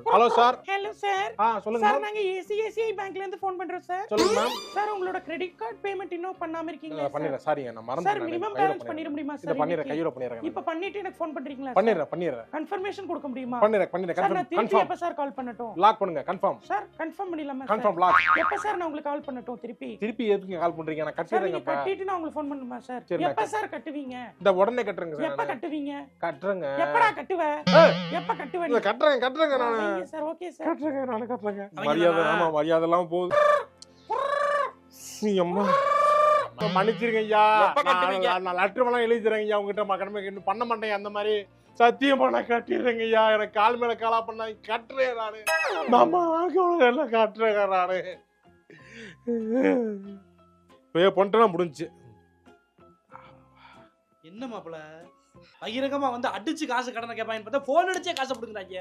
Hello sir. Hello sir. சொல்லுங்க sir ma'am. நாங்க ஏசிஐசிஐ பேங்க்ல இருந்து ஃபோன் பண்றோம் சார். சொல்லுங்க மேம். சார் உங்களோட கிரெடிட் கார்டு பேமெண்ட் இன்னும் பண்ணாம இருக்கீங்களா சார்? பண்ணிடுறேன். சாரிங்க நான் சார் மறந்துட்டேன். மினிமம் பேலன்ஸ் பண்ணிர முடியுமா இத சார்? பண்ணிடுறேன். கையோட பண்ணிடுறேன். இப்ப பண்ணிட்டு எனக்கு ஃபோன் பண்றீங்களா? பண்ணிடுறேன். கன்ஃபர்மேஷன் கொடுக்க முடியுமா? பண்ணிடுறேன். சார் நான் திருப்பி கன்ஃபார்ம். எப்ப சார் கால் பண்ணட்டும்? லாக் பண்ணுங்க. கன்ஃபார்ம். சார் கன்ஃபார்ம் பண்ணிடலாமா சார்? Confirm lock. எப்ப சார் நான் உங்களுக்கு கால் பண்ணட்டும் திருப்பி? திருப்பி எதுக்கு கால் பண்றீங்க? நான் சார் கட்டிடுறேங்க நீங்க அப்ப. கட்டிட்டு நான் உங்களுக்கு ஃபோன் பண்ணுமா சார்? சரி, எப்ப சார் கட்டுவீங்க? இந்த உடனே கட்டுறேங்க சார். எப்ப கட்டுவீங்க? கட்டுறேங்க. எப்படா கட்டுவ? எப்ப கட்டுவ நீ? கட்டுறேங்க நானு. Sir okay sir. கட்டுறேங்க. மரியாதை மரியாதை எல்லாம் போகுது. அம்மா மன்னிச்சிருங்க ஐயா. நான் லெட்டர் எல்லாம் எழுதிறேங்க ஐயா. உங்ககிட்ட கடமை பண்ண மாட்டேன் அந்த மாதிரி. சத்தியமா நான் கட்டிடுறேங்க ஐயா. எனக்கு கால் மேல காலா பண்ணா கட்டுறேன் நானு. மாமா எல்லாம் கட்டுறேங்க நானு. இப்போ பண்ணிட்டேன்னா முடிஞ்சு. என்ன மாப்பிள பகிரங்கமா வந்து அடிச்சு காசு கடனை கேட்பாங்கன்னு பார்த்தா போன் அடிச்சே காசை கொடுக்குறாங்க.